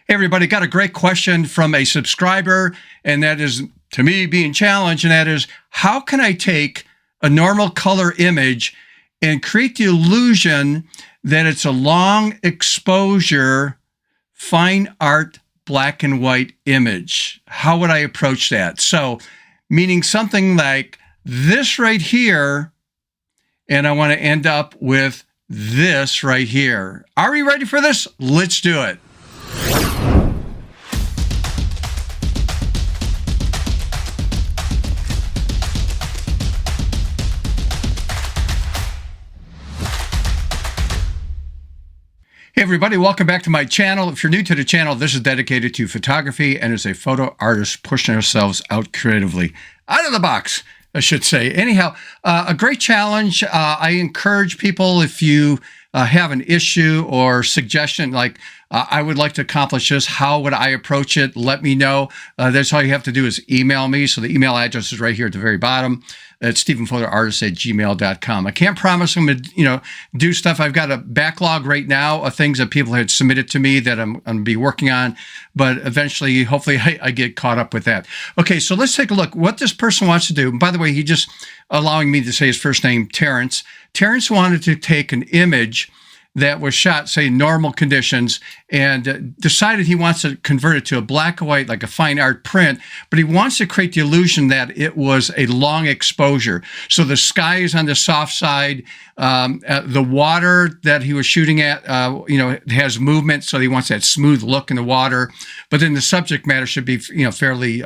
Hey, everybody, got a great question from a subscriber, and that is to me being challenged, and that is, how can I take a normal color image and create the illusion that it's a long exposure, fine art, black and white image? How would I approach that? So, meaning something like this right here, and I want to end up with this right here. Are we ready for this? Let's do it. Hey everybody, welcome back to my channel. If you're new to the channel, this is dedicated to photography and as a photo artist pushing ourselves out creatively. Out of the box, I should say. Anyhow, a great challenge. I encourage people, if you have an issue or suggestion, like I would like to accomplish this, how would I approach it? Let me know. That's all you have to do is email me. So the email address is right here at the very bottom. It's stephenphotoartist@gmail.com. I can't promise I'm going to, do stuff. I've got a backlog right now of things that people had submitted to me that I'm going to be working on, but eventually, hopefully, I get caught up with that. Okay, so let's take a look what this person wants to do. And by the way, he just allowing me to say his first name, Terrence. Terrence wanted to take an image that was shot, say, normal conditions, and decided he wants to convert it to a black and white, like a fine art print, but he wants to create the illusion that it was a long exposure. So the sky is on the soft side. The water that he was shooting at, has movement, so he wants that smooth look in the water. But then the subject matter should be, fairly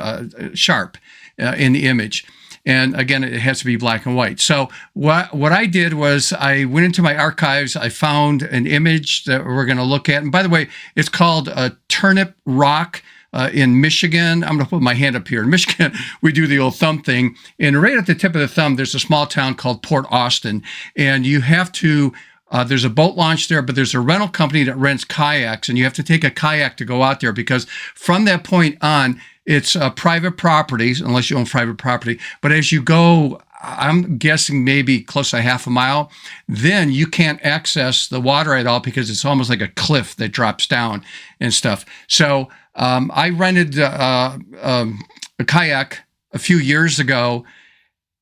sharp in the image. And again, it has to be black and white. So what I did was I went into my archives. I found an image that we're going to look at. And by the way, it's called Turnip Rock in Michigan. I'm going to put my hand up here. In Michigan, we do the old thumb thing. And right at the tip of the thumb, there's a small town called Port Austin. And you have to there's a boat launch there, but there's a rental company that rents kayaks. And you have to take a kayak to go out there because from that point on, it's private property, unless you own private property. But as you go, I'm guessing maybe close to half a mile, then you can't access the water at all because it's almost like a cliff that drops down and stuff. So I rented a kayak a few years ago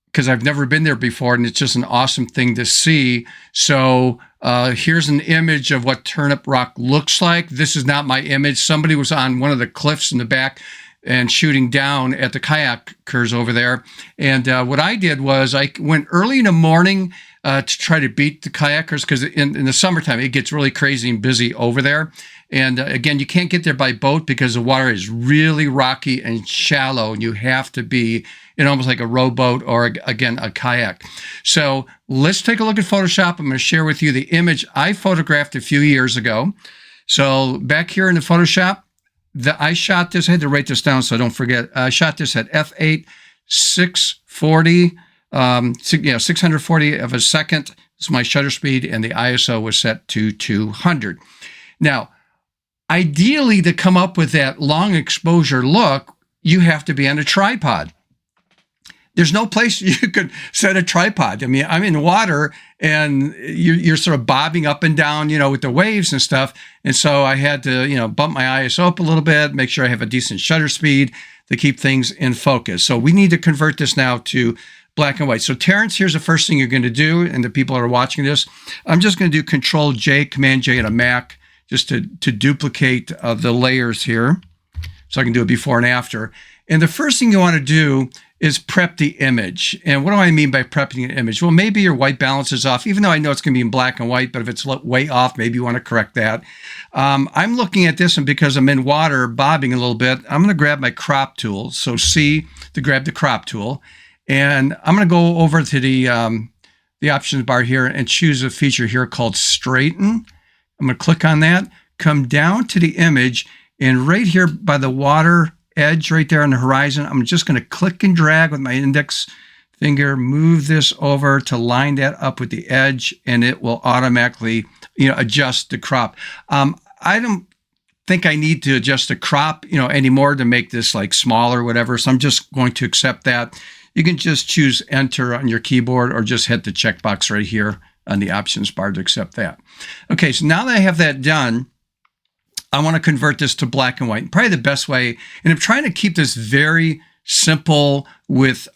because I've never been there before, and it's just an awesome thing to see. So here's an image of what Turnip Rock looks like. This is not my image. Somebody was on one of the cliffs in the back and shooting down at the kayakers over there. And what I did was I went early in the morning to try to beat the kayakers because in the summertime, it gets really crazy and busy over there. And again, you can't get there by boat because the water is really rocky and shallow, and you have to be in almost like a rowboat or, again, a kayak. So let's take a look at Photoshop. I'm going to share with you the image I photographed a few years ago. So back here in the Photoshop, I shot this. I had to write this down so I don't forget. I shot this at f8 640, 640 of a second. This is my shutter speed, and the ISO was set to 200. Now, ideally, to come up with that long exposure look, you have to be on a tripod. There's no place you could set a tripod. I mean, I'm in water and you're sort of bobbing up and down, with the waves and stuff. And so I had to, bump my ISO up a little bit, make sure I have a decent shutter speed to keep things in focus. So we need to convert this now to black and white. So Terrence, here's the first thing you're going to do. And the people that are watching this, I'm just going to do Control J, Command J on a Mac, just to duplicate the layers here. So I can do it before and after. And the first thing you want to do is prep the image. And what do I mean by prepping an image? Well, maybe your white balance is off, even though I know it's going to be in black and white, but if it's way off, maybe you want to correct that. I'm looking at this, and because I'm in water, bobbing a little bit, I'm going to grab my crop tool. So C to grab the crop tool. And I'm going to go over to the options bar here and choose a feature here called Straighten. I'm going to click on that, come down to the image, and right here by the water edge right there on the horizon, I'm just going to click and drag with my index finger, move this over to line that up with the edge, and it will automatically, adjust the crop. I don't think I need to adjust the crop, anymore to make this like small or whatever. So I'm just going to accept that. You can just choose Enter on your keyboard or just hit the checkbox right here on the options bar to accept that. Okay, so now that I have that done, I want to convert this to black and white. Probably the best way, and I'm trying to keep this very simple with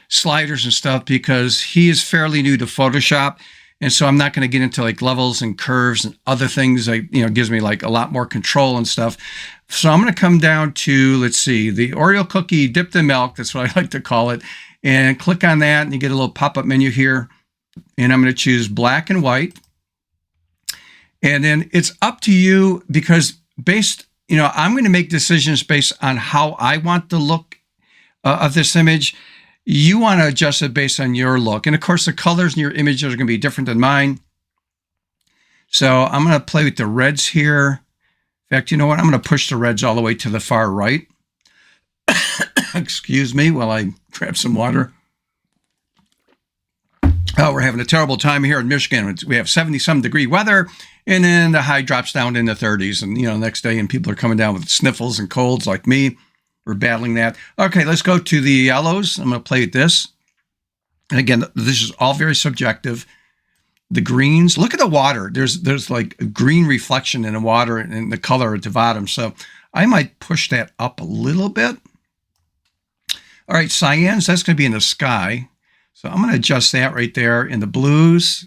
sliders and stuff because he is fairly new to Photoshop. And so I'm not going to get into like levels and curves and other things that, gives me like a lot more control and stuff. So I'm going to come down to, let's see, the Oreo cookie dipped in milk. That's what I like to call it. And click on that and you get a little pop-up menu here. And I'm going to choose black and white. And then it's up to you because I'm going to make decisions based on how I want the look of this image. You want to adjust it based on your look. And of course, the colors in your images are going to be different than mine. So I'm going to play with the reds here. In fact, you know what? I'm going to push the reds all the way to the far right. Excuse me while I grab some water. Oh, we're having a terrible time here in Michigan. We have 70-some degree weather, and then the high drops down in the 30s. And, next day, and people are coming down with sniffles and colds like me. We're battling that. Okay, let's go to the yellows. I'm going to play with this. And again, this is all very subjective. The greens, look at the water. There's like a green reflection in the water and the color at the bottom. So I might push that up a little bit. All right, cyans, that's going to be in the sky. So I'm going to adjust that right there. In the blues,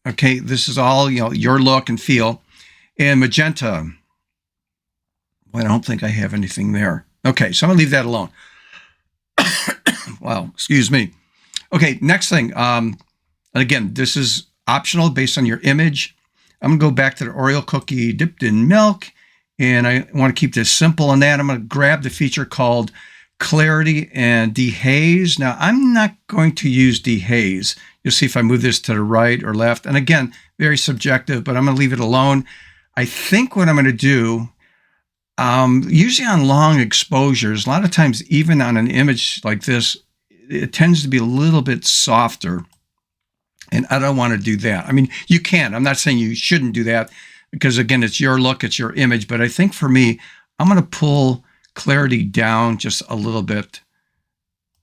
okay, this is all, your look and feel. And magenta, well, I don't think I have anything there. Okay, so I'm going to leave that alone. Wow, excuse me. Okay, next thing. Again, this is optional based on your image. I'm going to go back to the Oreo cookie dipped in milk, and I want to keep this simple on that. I'm going to grab the feature called Clarity and Dehaze. Now, I'm not going to use dehaze. You'll see if I move this to the right or left. And again, very subjective, but I'm going to leave it alone. I think what I'm going to do, usually on long exposures, a lot of times even on an image like this, it tends to be a little bit softer. And I don't want to do that. I mean, you can. I'm not saying you shouldn't do that because, again, it's your look, it's your image. But I think for me, I'm going to pull clarity down just a little bit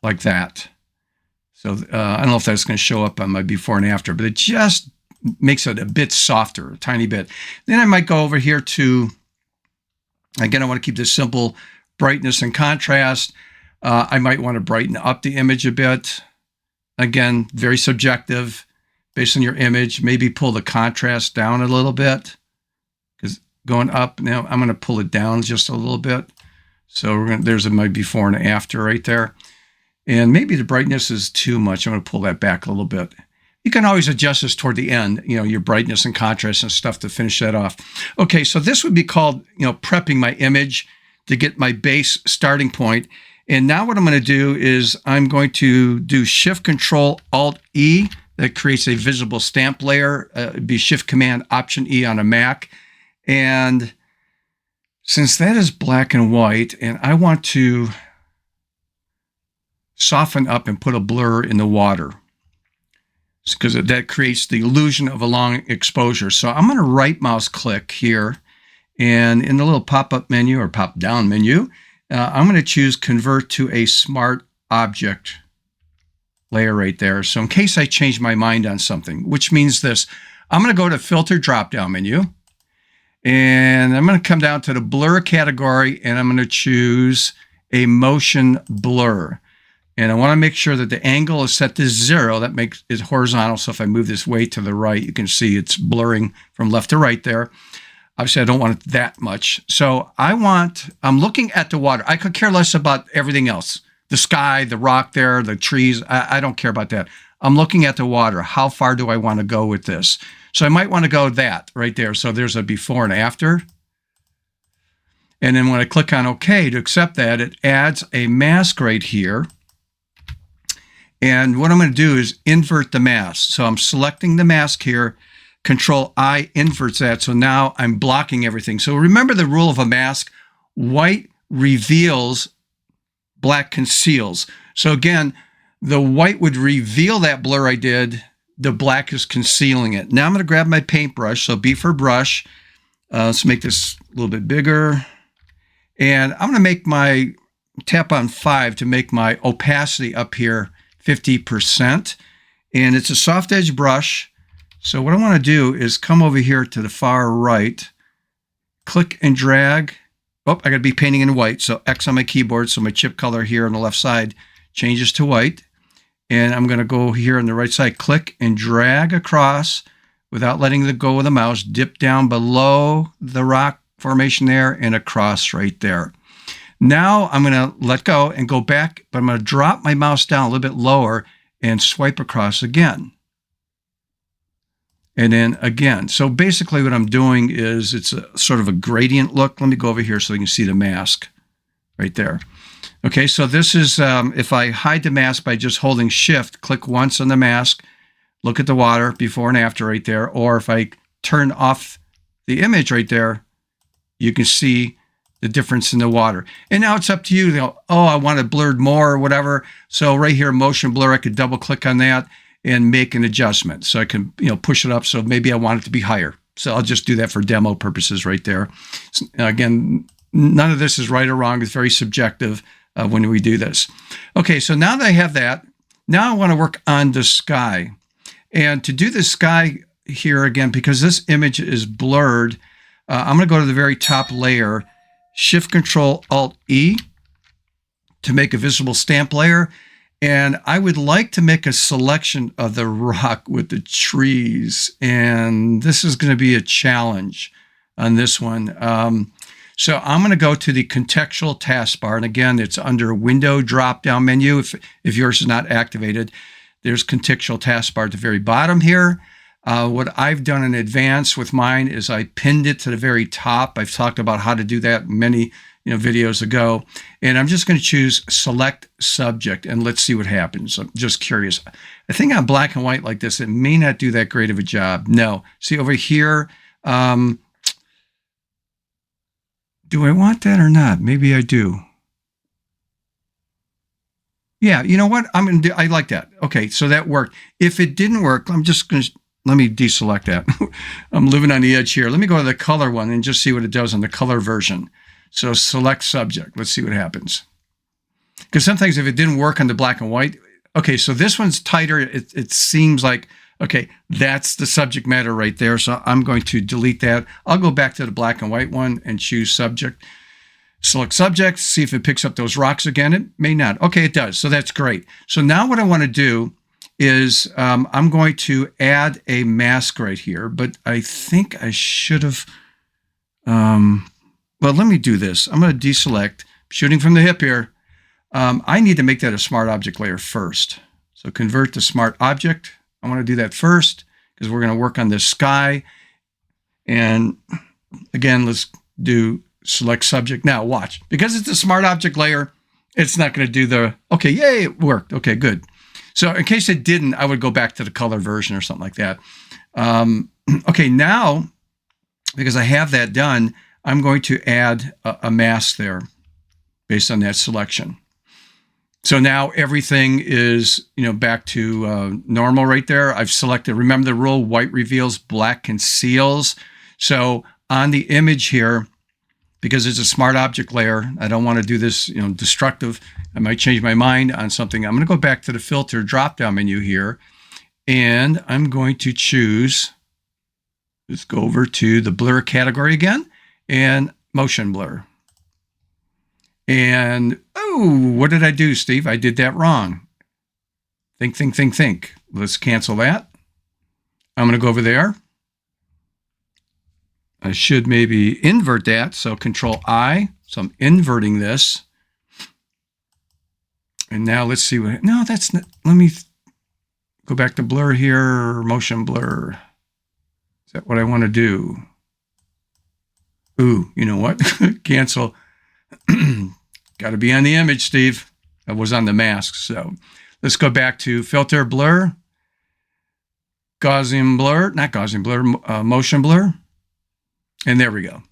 like that. So I don't know if that's going to show up on my before and after, but it just makes it a bit softer, a tiny bit. Then I might go over here to, again, I want to keep this simple, brightness and contrast. I might want to brighten up the image a bit. Again, very subjective based on your image. Maybe pull the contrast down a little bit because going up now, I'm going to pull it down just a little bit. So there's my before and after right there. And maybe the brightness is too much. I'm going to pull that back a little bit. You can always adjust this toward the end, your brightness and contrast and stuff to finish that off. Okay, so this would be called, prepping my image to get my base starting point. And now what I'm going to do is I'm going to do Shift-Control-Alt-E. That creates a visible stamp layer. It'd be Shift-Command-Option-E on a Mac. And since that is black and white, and I want to soften up and put a blur in the water because that creates the illusion of a long exposure. So I'm going to right mouse click here, and in the little pop-up menu or pop-down menu, I'm going to choose Convert to a Smart Object layer right there. So in case I change my mind on something, which means this, I'm going to go to Filter drop-down menu, and I'm going to come down to the Blur category, and I'm going to choose a Motion Blur. And I want to make sure that the angle is set to 0. That makes it horizontal. So if I move this way to the right, you can see it's blurring from left to right there. Obviously, I don't want it that much. So I'm looking at the water. I could care less about everything else. The sky, the rock there, the trees. I don't care about that. I'm looking at the water. How far do I want to go with this? So I might want to go that right there. So there's a before and after. And then when I click on OK to accept that, it adds a mask right here. And what I'm going to do is invert the mask. So I'm selecting the mask here. Control-I inverts that. So now I'm blocking everything. So remember the rule of a mask. White reveals, black conceals. So again, the white would reveal that blur I did. The black is concealing it. Now I'm going to grab my paintbrush. So B for brush. Let's make this a little bit bigger. And I'm going to tap on 5 to make my opacity up here 50%. And it's a soft edge brush. So what I want to do is come over here to the far right, click and drag. Oh, I got to be painting in white. So X on my keyboard. So my chip color here on the left side changes to white. And I'm going to go here on the right side, click and drag across without letting the go of the mouse, dip down below the rock formation there and across right there. Now I'm going to let go and go back, but I'm going to drop my mouse down a little bit lower and swipe across again. And then again. So basically what I'm doing is it's a sort of a gradient look. Let me go over here so you can see the mask right there. Okay, so this is, if I hide the mask by just holding Shift, click once on the mask, look at the water before and after right there. Or if I turn off the image right there, you can see the difference in the water. And now it's up to you. You know, oh, I want it blurred more or whatever. So right here, motion blur, I could double click on that and make an adjustment. So I can, push it up. So maybe I want it to be higher. So I'll just do that for demo purposes right there. So, again, none of this is right or wrong. It's very subjective when we do this. Okay, so now that I have that, now I want to work on the sky. And to do the sky here again, because this image is blurred, I'm going to go to the very top layer, Shift Control Alt E to make a visible stamp layer. And I would like to make a selection of the rock with the trees. And this is going to be a challenge on this one. So I'm going to go to the contextual taskbar. And again, it's under Window drop-down menu. If yours is not activated, there's contextual taskbar at the very bottom here. What I've done in advance with mine is I pinned it to the very top. I've talked about how to do that many videos ago. And I'm just going to choose Select Subject, and let's see what happens. I'm just curious. I think on black and white like this, it may not do that great of a job. No. See over here, do I want that or not? Maybe I do. Yeah, you know what? I like that. Okay, so that worked. If it didn't work, I'm just going to, let me deselect that. I'm living on the edge here. Let me go to the color one and just see what it does on the color version. So select subject. Let's see what happens. Because sometimes if it didn't work on the black and white, okay, so this one's tighter. It seems like, okay, that's the subject matter right there. So I'm going to delete that. I'll go back to the black and white one and choose subject. Select subject, see if it picks up those rocks again. It may not. Okay, it does. So that's great. So now what I want to do is I'm going to add a mask right here, but I think I should have, well, let me do this. I'm going to deselect, shooting from the hip here. I need to make that a smart object layer first. So convert to smart object. I want to do that first because we're going to work on this sky. And again, let's do select subject. Now watch, because it's a smart object layer, it's not going to do the, okay, yay, it worked. Okay, good. So in case it didn't, I would go back to the color version or something like that. Okay, now, because I have that done, I'm going to add a mask there based on that selection. So now everything is, back to normal right there. I've selected, remember the rule, white reveals, black conceals. So on the image here, because it's a smart object layer, I don't want to do this, destructive. I might change my mind on something. I'm going to go back to the filter drop-down menu here, and I'm going to choose, let's go over to the blur category again, and motion blur. And, oh, what did I do, Steve? I did that wrong. Think. Let's cancel that. I'm going to go over there. I should maybe invert that. So Control I. So I'm inverting this. And now let's see what, no, that's not, let me go back to blur here, motion blur. Is that what I want to do? Ooh, you know what? Cancel. Got to be on the image, Steve. I was on the mask. So let's go back to filter blur, Gaussian blur, not Gaussian blur, motion blur. And there we go.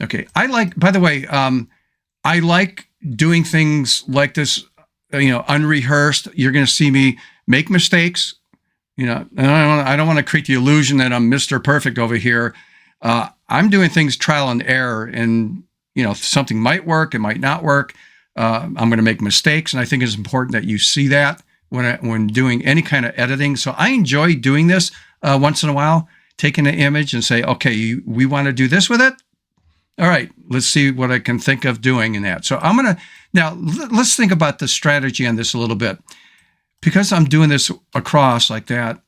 Okay. I like, by the way, I like doing things like this, unrehearsed. You're going to see me make mistakes. And I don't want to create the illusion that I'm Mr. Perfect over here. I'm doing things trial and error, and something might work, it might not work. I'm going to make mistakes, and I think it's important that you see that when doing any kind of editing. So I enjoy doing this once in a while, taking an image and say, okay, we want to do this with it. All right, let's see what I can think of doing in that. So I'm going to, now let's think about the strategy on this a little bit. Because I'm doing this across like that,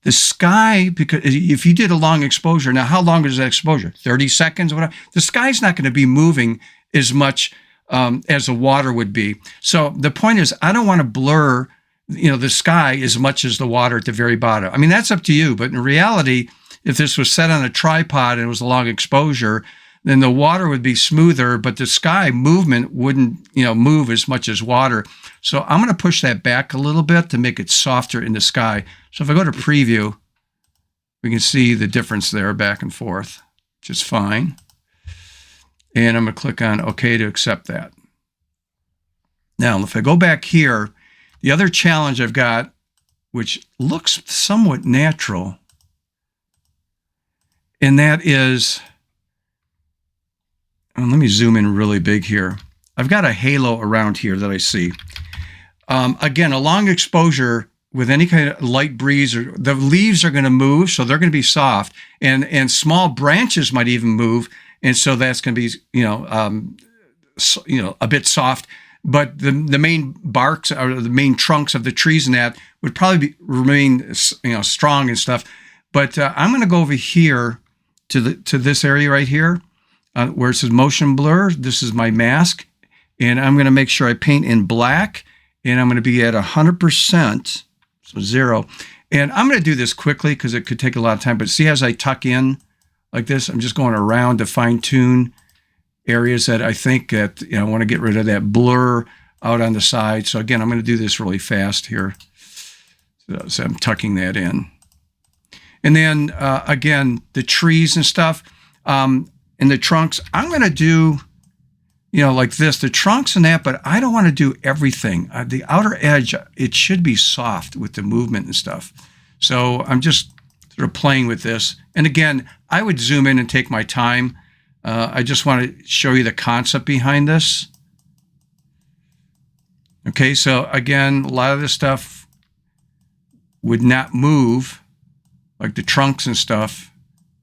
the sky, because if you did a long exposure, now how long is that exposure? 30 seconds, whatever. The sky's not going to be moving as much as the water would be. So the point is, I don't want to blur, the sky as much as the water at the very bottom. I mean, that's up to you. But in reality, if this was set on a tripod and it was a long exposure, then the water would be smoother, but the sky movement wouldn't, move as much as water. So I'm going to push that back a little bit to make it softer in the sky. So if I go to preview, we can see the difference there back and forth, which is fine. And I'm going to click on OK to accept that. Now, if I go back here, the other challenge I've got, which looks somewhat natural, and that is, let me zoom in really big here. I've got a halo around here that I see. Again, a long exposure with any kind of light breeze, or the leaves are going to move, so they're going to be soft, and small branches might even move, and so that's going to be a bit soft. But the main barks or the main trunks of the trees and that would probably remain strong and stuff. But I'm going to go over here to this area right here where it says motion blur. This is my mask, and I'm going to make sure I paint in black, and I'm going to be at 100%, so 0. And I'm going to do this quickly because it could take a lot of time. But see, as I tuck in like this, I'm just going around to fine tune areas that I think that I want to get rid of that blur out on the side. So again, I'm going to do this really fast here. So I'm tucking that in. And then again, the trees and stuff, and the trunks, I'm going to do, like this, the trunks and that, but I don't want to do everything. The outer edge, it should be soft with the movement and stuff. So I'm just sort of playing with this. And again, I would zoom in and take my time. I just want to show you the concept behind this. Okay, so again, a lot of this stuff would not move, like the trunks and stuff,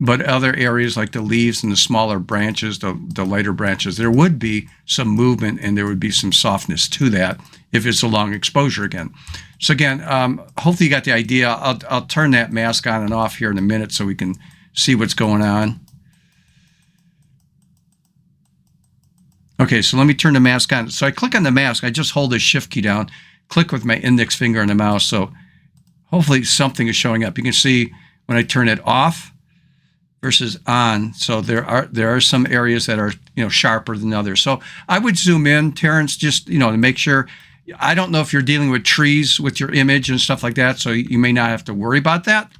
but other areas like the leaves and the smaller branches, the lighter branches, there would be some movement and there would be some softness to that if it's a long exposure again. So again, hopefully you got the idea. I'll turn that mask on and off here in a minute so we can see what's going on. Okay, so let me turn the mask on. So I click on the mask. I just hold the shift key down, click with my index finger on the mouse. So hopefully something is showing up. You can see when I turn it off versus on. So there are some areas that are sharper than others. So I would zoom in, Terrence, just to make sure. I don't know if you're dealing with trees with your image and stuff like that, so you may not have to worry about that.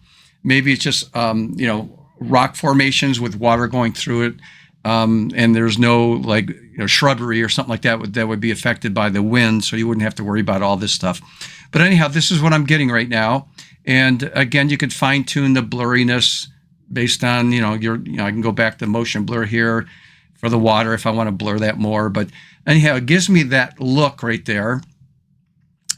Maybe it's just rock formations with water going through it. And there's no shrubbery or something like that that would be affected by the wind, so you wouldn't have to worry about all this stuff. But anyhow, this is what I'm getting right now. And again, you could fine tune the blurriness based on I can go back to motion blur here for the water if I want to blur that more. But anyhow, it gives me that look right there.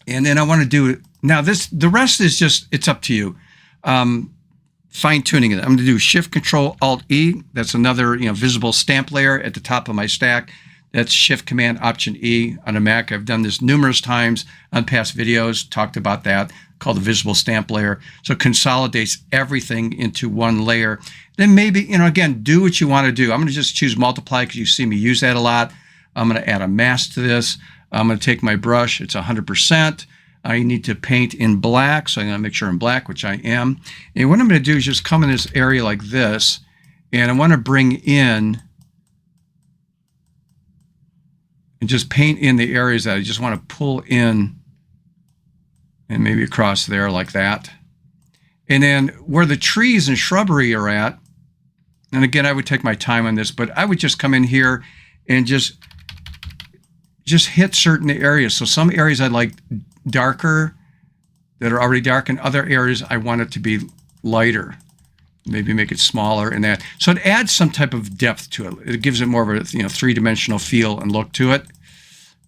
And then I want to do it now. The rest is just, it's up to you. Fine tuning it. I'm going to do Shift Control Alt E. That's another visible stamp layer at the top of my stack. That's Shift Command Option E on a Mac. I've done this numerous times on past videos, talked about that, called the visible stamp layer. So it consolidates everything into one layer. Then maybe, again, do what you want to do. I'm going to just choose multiply because you see me use that a lot. I'm going to add a mask to this. I'm going to take my brush. It's 100%. I need to paint in black, so I'm going to make sure I'm black, which I am. And what I'm going to do is just come in this area like this, and I want to bring in and just paint in the areas that I just want to pull in, and maybe across there like that. And then where the trees and shrubbery are at, and again, I would take my time on this, but I would just come in here and just hit certain areas. So some areas I like darker, that are already dark, and other areas I want it to be lighter. Maybe make it smaller and that. So it adds some type of depth to it. It gives it more of a three-dimensional feel and look to it.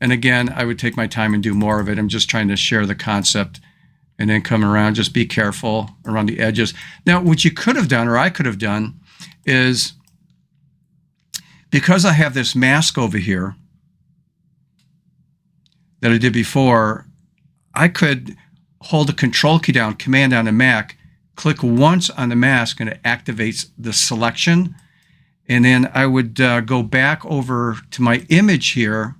And again, I would take my time and do more of it. I'm just trying to share the concept and then come around. Just be careful around the edges. Now, what you could have done, or I could have done, is because I have this mask over here that I did before, I could hold the control key down, command on the Mac, click once on the mask, and it activates the selection. And then I would go back over to my image here,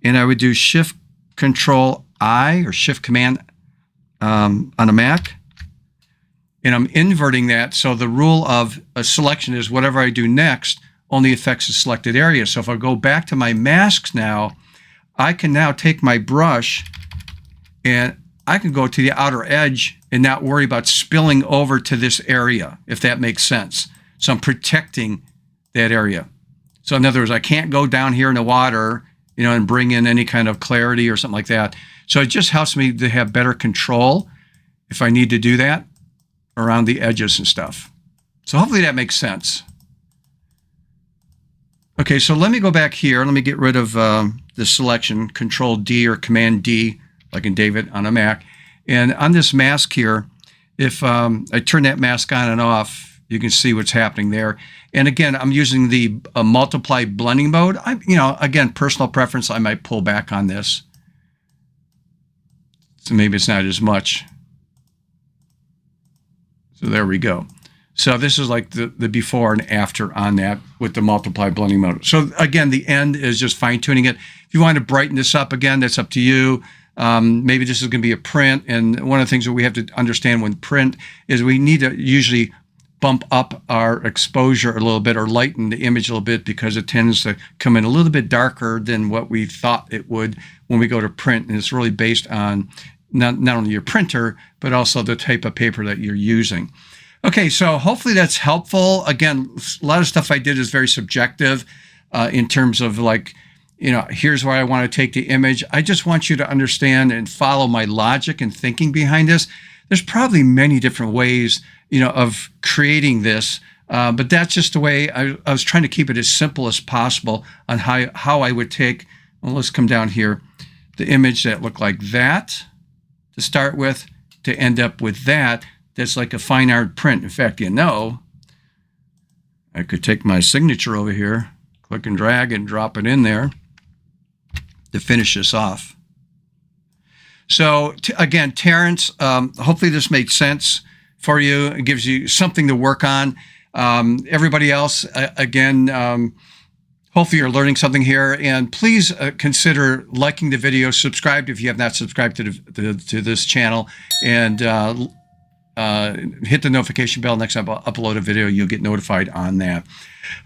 and I would do Shift Control I or Shift Command on a Mac. And I'm inverting that. So the rule of a selection is whatever I do next only affects the selected area. So if I go back to my masks now, I can now take my brush and I can go to the outer edge and not worry about spilling over to this area, if that makes sense. So I'm protecting that area. So in other words, I can't go down here in the water, and bring in any kind of clarity or something like that. So it just helps me to have better control if I need to do that around the edges and stuff. So hopefully that makes sense. Okay, so let me go back here. Let me get rid of the selection, Control D or Command D, like in David on a Mac. And on this mask here, if I turn that mask on and off, you can see what's happening there. And again, I'm using the multiply blending mode. Again, personal preference, I might pull back on this. So maybe it's not as much. So there we go. So this is like the before and after on that with the multiply blending mode. So again, the end is just fine tuning it. If you want to brighten this up again, that's up to you. Maybe this is going to be a print. And one of the things that we have to understand when print is we need to usually bump up our exposure a little bit or lighten the image a little bit because it tends to come in a little bit darker than what we thought it would when we go to print. And it's really based on not only your printer, but also the type of paper that you're using. Okay, so hopefully that's helpful. Again, a lot of stuff I did is very subjective in terms of like, here's where I want to take the image. I just want you to understand and follow my logic and thinking behind this. There's probably many different ways, of creating this, but that's just the way I was trying to keep it as simple as possible on how I would take, well, let's come down here, the image that looked like that to start with, to end up with that. That's like a fine art print. In fact, I could take my signature over here, click and drag and drop it in there to finish this off. So again, Terrence, hopefully this made sense for you. It gives you something to work on. Everybody else, again, hopefully you're learning something here. And please consider liking the video, subscribe if you have not subscribed to this channel, and hit the notification bell. Next time I upload a video, you'll get notified on that.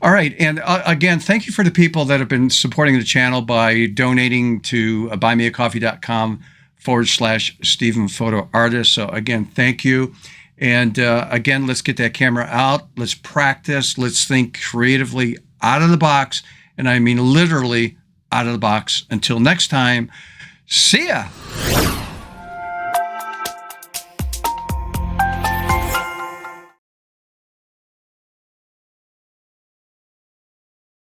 All right. And again, thank you for the people that have been supporting the channel by donating to buymeacoffee.com/Stephen Photo Artist. So again, thank you. And again, let's get that camera out. Let's practice. Let's think creatively out of the box. And I mean literally out of the box. Until next time, see ya.